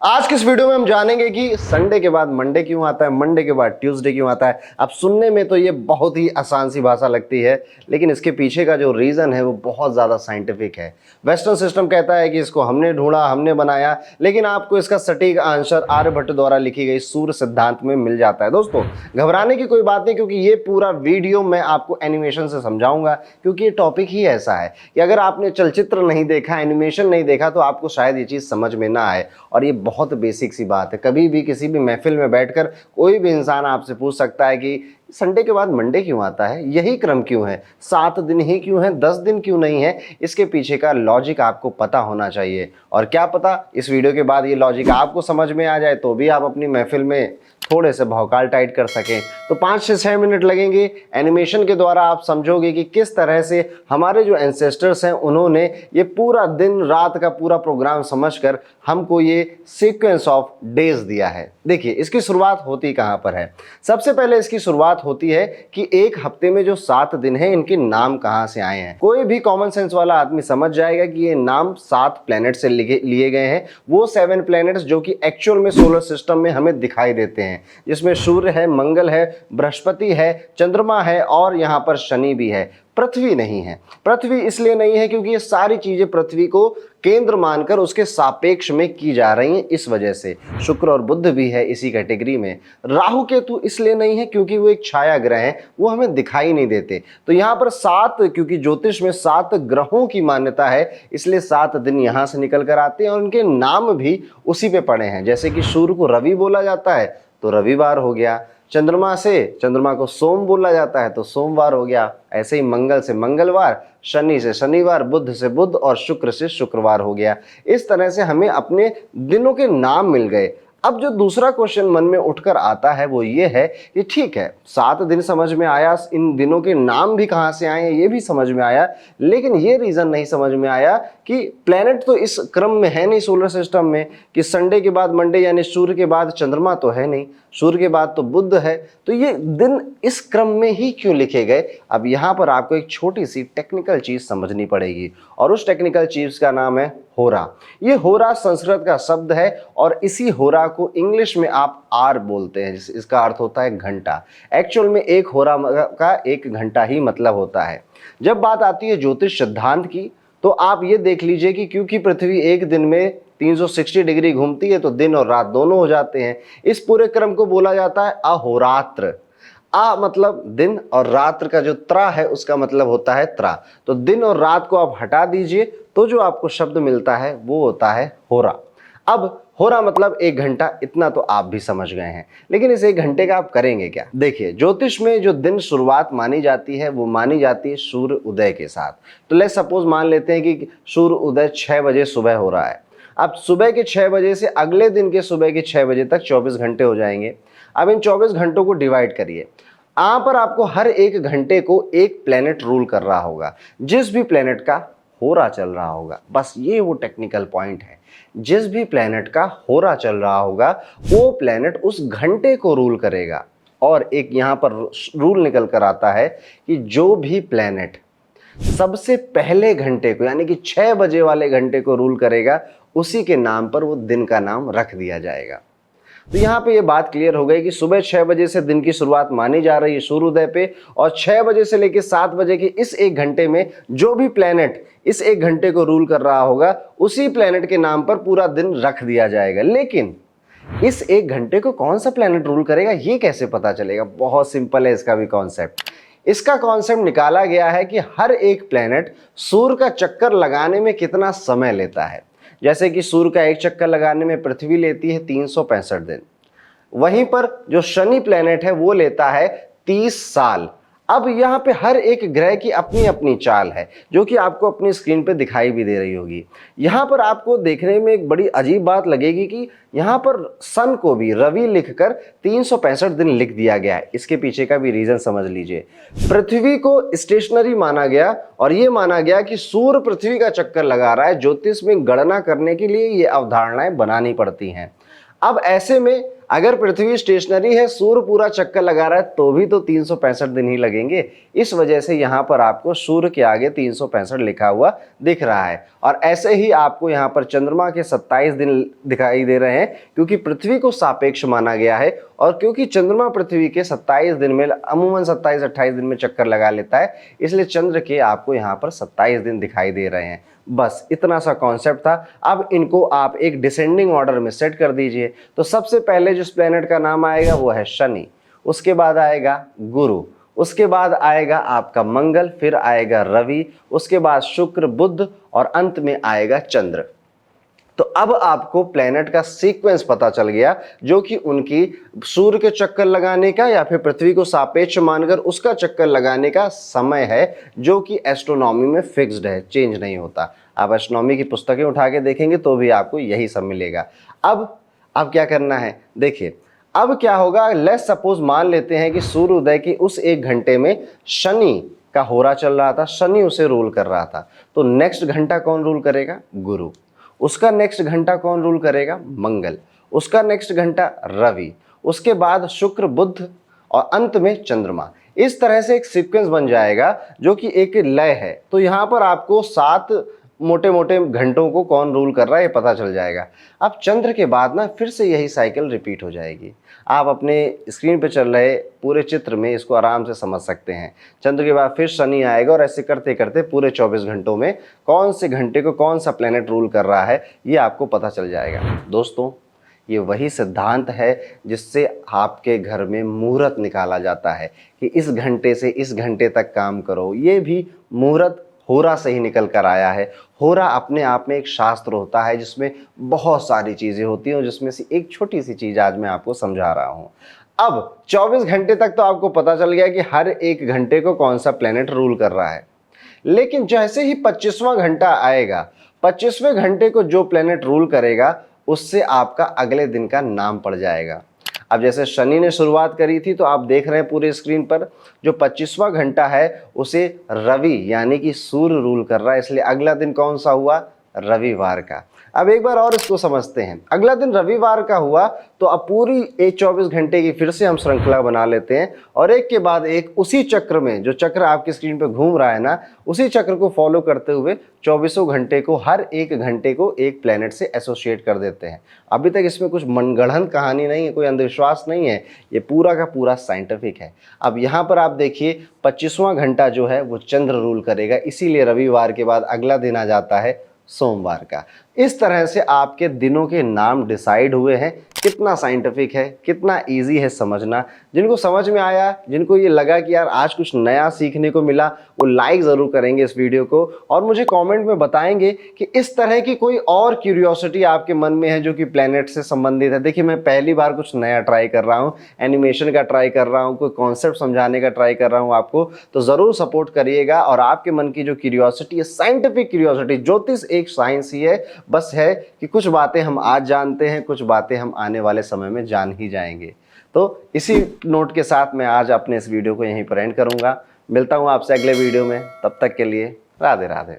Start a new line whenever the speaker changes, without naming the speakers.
आज के इस वीडियो में हम जानेंगे कि संडे के बाद मंडे क्यों आता है, मंडे के बाद ट्यूसडे क्यों आता है। अब सुनने में तो ये बहुत ही आसान सी भाषा लगती है, लेकिन इसके पीछे का जो रीज़न है वो बहुत ज़्यादा साइंटिफिक है। वेस्टर्न सिस्टम कहता है कि इसको हमने ढूंढा, हमने बनाया, लेकिन आपको इसका सटीक आंसर आर्यभट्ट द्वारा लिखी गई सूर्य सिद्धांत में मिल जाता है। दोस्तों, घबराने की कोई बात नहीं, क्योंकि ये पूरा वीडियो मैं आपको एनिमेशन से समझाऊंगा, क्योंकि ये टॉपिक ही ऐसा है कि अगर आपने चलचित्र नहीं देखा, एनिमेशन नहीं देखा, तो आपको शायद ये चीज़ समझ में ना आए। और ये बहुत बेसिक सी बात है। कभी भी किसी भी महफिल में बैठकर कोई भी इंसान आपसे पूछ सकता है कि संडे के बाद मंडे क्यों आता है, यही क्रम क्यों है, 7 दिन ही क्यों है, 10 दिन क्यों नहीं है। इसके पीछे का लॉजिक आपको पता होना चाहिए। और क्या पता इस वीडियो के बाद ये लॉजिक आपको समझ में आ जाए, तो भी आप अपनी महफिल में थोड़े से भौकाल टाइट कर सकें। तो 5 से 6 मिनट लगेंगे। एनिमेशन के द्वारा आप समझोगे कि किस तरह से हमारे जो एंसेस्टर्स हैं उन्होंने ये पूरा दिन रात का पूरा प्रोग्राम समझकर हमको ये सीक्वेंस ऑफ डेज दिया है। देखिए, इसकी शुरुआत होती कहाँ पर है। सबसे पहले इसकी शुरुआत होती है कि एक हफ्ते में जो 7 दिन हैं, इनके नाम कहाँ से आए हैं। कोई भी कॉमन सेंस वाला आदमी समझ जाएगा कि ये नाम 7 प्लैनेट से लिए गए हैं। वो 7 प्लैनेट्स जो कि एक्चुअल में सोलर सिस्टम में हमें दिखाई देते हैं, जिसमें सूर्य है, मंगल है, बृहस्पति है, चंद्रमा है और यहाँ पर शनि भी है। पृथ्वी नहीं है। पृथ्वी इसलिए नहीं है क्योंकि ये सारी चीजें पृथ्वी को केंद्र मानकर उसके सापेक्ष में की जा रही हैं, इस वजह से। शुक्र और बुध भी है इसी कैटेगरी में। राहु केतु इसलिए नहीं है क्योंकि वो एक छाया ग्रह है, वो हमें दिखाई नहीं देते। तो यहाँ पर 7, क्योंकि ज्योतिष में 7 ग्रहों की मान्यता है, इसलिए 7 दिन यहाँ से निकल कर आते हैं और उनके नाम भी उसी पे पड़े हैं। जैसे कि सूर्य को रवि बोला जाता है तो रविवार हो गया, चंद्रमा को सोम बोला जाता है तो सोमवार हो गया, ऐसे ही मंगल से मंगलवार, शनि से शनिवार, बुध से बुध और शुक्र से शुक्रवार हो गया। इस तरह से हमें अपने दिनों के नाम मिल गए। अब जो दूसरा क्वेश्चन मन में उठकर आता है वो ये है कि ठीक है, 7 दिन समझ में आया, इन दिनों के नाम भी कहाँ से आए हैं ये भी समझ में आया, लेकिन ये रीज़न नहीं समझ में आया कि प्लैनेट तो इस क्रम में है नहीं सोलर सिस्टम में, कि संडे के बाद मंडे यानी सूर्य के बाद चंद्रमा तो है नहीं, सूर्य के बाद तो बुध है, तो ये दिन इस क्रम में ही क्यों लिखे गए। अब यहाँ पर आपको एक छोटी सी टेक्निकल चीज़ समझनी पड़ेगी, और उस टेक्निकल चीज़ का नाम है होरा। ये होरा संस्कृत का शब्द है और इसी होरा को इंग्लिश में आप आर बोलते हैं, इसका अर्थ होता है घंटा। एक्चुअल में एक होरा का 1 घंटा ही मतलब होता है। जब बात आती है ज्योतिष सिद्धांत की, तो आप ये देख लीजिए कि क्योंकि पृथ्वी एक दिन में 360 डिग्री घूमती है, तो दिन और रात दोनों हो जाते हैं। इस पूरे क्रम को बोला जाता है अहोरात्र। आ मतलब दिन और रात्र का जो त्रा है उसका मतलब होता है त्रा। तो दिन और रात को आप हटा दीजिए तो जो आपको शब्द मिलता है वो होता है होरा। अब होरा मतलब 1 घंटा, इतना तो आप भी समझ गए हैं, लेकिन इस 1 घंटे का आप करेंगे क्या। देखिए, ज्योतिष में जो दिन शुरुआत मानी जाती है वो मानी जाती है सूर्य उदय के साथ। तो लेट्स सपोज मान लेते हैं कि सूर्य उदय 6 बजे सुबह हो रहा है। अब सुबह के 6 बजे से अगले दिन के सुबह के 6 बजे तक 24 घंटे हो जाएंगे। अब इन 24 घंटों को डिवाइड करिए। यहाँ पर आपको हर 1 घंटे को एक प्लेनेट रूल कर रहा होगा, जिस भी प्लेनेट का होरा चल रहा होगा। बस ये वो टेक्निकल पॉइंट है, जिस भी प्लेनेट का होरा चल रहा होगा वो प्लेनेट उस घंटे को रूल करेगा। और एक यहाँ पर रूल निकल कर आता है कि जो भी प्लेनेट सबसे पहले घंटे को यानी कि 6 बजे वाले घंटे को रूल करेगा, उसी के नाम पर वो दिन का नाम रख दिया जाएगा। तो यहाँ पे ये बात क्लियर हो गई कि सुबह 6 बजे से दिन की शुरुआत मानी जा रही है सूर्योदय पे, और 6 बजे से लेकर 7 बजे के इस 1 घंटे में जो भी प्लेनेट इस 1 घंटे को रूल कर रहा होगा, उसी प्लेनेट के नाम पर पूरा दिन रख दिया जाएगा। लेकिन इस 1 घंटे को कौन सा प्लेनेट रूल करेगा ये कैसे पता चलेगा। बहुत सिंपल है इसका भी कॉन्सेप्ट। इसका कॉन्सेप्ट निकाला गया है कि हर एक प्लेनेट सूर्य का चक्कर लगाने में कितना समय लेता है। जैसे कि सूर्य का एक चक्कर लगाने में पृथ्वी लेती है 365 दिन, वहीं पर जो शनि प्लेनेट है वो लेता है 30 साल। अब यहाँ पे हर एक ग्रह की अपनी अपनी चाल है, जो कि आपको अपनी स्क्रीन पे दिखाई भी दे रही होगी। यहाँ पर आपको देखने में एक बड़ी अजीब बात लगेगी कि यहाँ पर सन को भी रवि लिखकर 365 दिन लिख दिया गया है। इसके पीछे का भी रीजन समझ लीजिए। पृथ्वी को स्टेशनरी माना गया और ये माना गया कि सूर्य पृथ्वी का चक्कर लगा रहा है। ज्योतिष में गणना करने के लिए ये अवधारणाएं बनानी पड़ती हैं। अब ऐसे में अगर पृथ्वी स्टेशनरी है, सूर्य पूरा चक्कर लगा रहा है, तो भी तो 365 दिन ही लगेंगे। इस वजह से यहाँ पर आपको सूर्य के आगे 365 लिखा हुआ दिख रहा है। और ऐसे ही आपको यहाँ पर चंद्रमा के 27 दिन दिखाई दे रहे हैं, क्योंकि पृथ्वी को सापेक्ष माना गया है और क्योंकि चंद्रमा पृथ्वी के 27 दिन में अमूमन 27-28 दिन में चक्कर लगा लेता है, इसलिए चंद्र के आपको यहाँ पर 27 दिन दिखाई दे रहे हैं। बस इतना सा कॉन्सेप्ट था। अब इनको आप एक डिसेंडिंग ऑर्डर में सेट कर दीजिए। तो सबसे पहले जिस प्लेनेट का नाम आएगा वो है शनि, उसके बाद आएगा गुरु, उसके बाद आएगा आपका मंगल, फिर आएगा रवि, उसके बाद शुक्र, बुध और अंत में आएगा चंद्र। तो अब आपको प्लेनेट का सीक्वेंस पता चल गया, जो कि उनकी सूर्य के चक्कर लगाने का या फिर पृथ्वी को सापेक्ष मानकर उसका चक्कर लगाने का समय है, जो कि एस्ट्रोनॉमी में फिक्स्ड है, चेंज नहीं होता। आप एस्ट्रोनॉमी की पुस्तकें उठा के देखेंगे तो भी आपको यही सब मिलेगा। अब क्या करना है, देखिए अब क्या होगा। लेट्स सपोज मान लेते हैं कि सूर्योदय के उस 1 घंटे में शनि का होरा चल रहा था, शनि उसे रूल कर रहा था। तो नेक्स्ट घंटा कौन रूल करेगा? गुरु। उसका नेक्स्ट घंटा कौन रूल करेगा? मंगल। उसका नेक्स्ट घंटा रवि, उसके बाद शुक्र, बुध और अंत में चंद्रमा। इस तरह से एक सीक्वेंस बन जाएगा जो कि एक लय है। तो यहाँ पर आपको 7 मोटे मोटे घंटों को कौन रूल कर रहा है ये पता चल जाएगा। अब चंद्र के बाद ना फिर से यही साइकिल रिपीट हो जाएगी। आप अपने स्क्रीन पे चल रहे पूरे चित्र में इसको आराम से समझ सकते हैं। चंद्र के बाद फिर शनि आएगा और ऐसे करते करते पूरे 24 घंटों में कौन से घंटे को कौन सा प्लेनेट रूल कर रहा है ये आपको पता चल जाएगा। दोस्तों, ये वही सिद्धांत है जिससे आपके घर में मुहूर्त निकाला जाता है कि इस घंटे से इस घंटे तक काम करो। ये भी मुहूर्त होरा से ही निकल कर आया है। होरा अपने आप में एक शास्त्र होता है जिसमें बहुत सारी चीज़ें होती हैं और जिसमें से एक छोटी सी चीज़ आज मैं आपको समझा रहा हूँ। अब 24 घंटे तक तो आपको पता चल गया कि हर एक घंटे को कौन सा प्लेनेट रूल कर रहा है, लेकिन जैसे ही 25वां घंटा आएगा, 25वें घंटे को जो प्लेनेट रूल करेगा उससे आपका अगले दिन का नाम पड़ जाएगा। अब जैसे शनि ने शुरुआत करी थी, तो आप देख रहे हैं पूरे स्क्रीन पर जो 25वां घंटा है उसे रवि यानी कि सूर्य रूल कर रहा है, इसलिए अगला दिन कौन सा हुआ? रविवार का। अब एक बार और इसको समझते हैं। अगला दिन रविवार का हुआ तो अब पूरी 24 घंटे की फिर से हम श्रृंखला बना लेते हैं और एक के बाद एक उसी चक्र में, जो चक्र आपकी स्क्रीन पे घूम रहा है ना, उसी चक्र को फॉलो करते हुए 24 घंटे को हर एक घंटे को एक प्लेनेट से एसोसिएट कर देते हैं। अभी तक इसमें कुछ मनगढ़ंत कहानी नहीं है, कोई अंधविश्वास नहीं है, ये पूरा का पूरा साइंटिफिक है। अब यहाँ पर आप देखिए 25वां घंटा जो है वो चंद्र रूल करेगा, इसीलिए रविवार के बाद अगला दिन आ जाता है सोमवार का। इस तरह से आपके दिनों के नाम डिसाइड हुए हैं। कितना साइंटिफिक है, कितना इजी है समझना। जिनको समझ में आया, जिनको ये लगा कि यार आज कुछ नया सीखने को मिला, वो लाइक ज़रूर करेंगे इस वीडियो को और मुझे कमेंट में बताएंगे कि इस तरह की कोई और क्यूरियोसिटी आपके मन में है जो कि प्लेनेट से संबंधित है। देखिए, मैं पहली बार कुछ नया ट्राई कर रहा हूँ, एनिमेशन का ट्राई कर रहा हूँ, कोई कॉन्सेप्ट समझाने का ट्राई कर रहा हूँ आपको, तो ज़रूर सपोर्ट करिएगा। और आपके मन की जो क्यूरियोसिटी है, साइंटिफिक क्यूरियोसिटी, ज्योतिष एक साइंस ही है, बस है कि कुछ बातें हम आज जानते हैं, कुछ बातें हम आने वाले समय में जान ही जाएंगे। तो इसी नोट के साथ मैं आज अपने इस वीडियो को यहीं पर एंड करूंगा। मिलता हूं आपसे अगले वीडियो में, तब तक के लिए राधे राधे।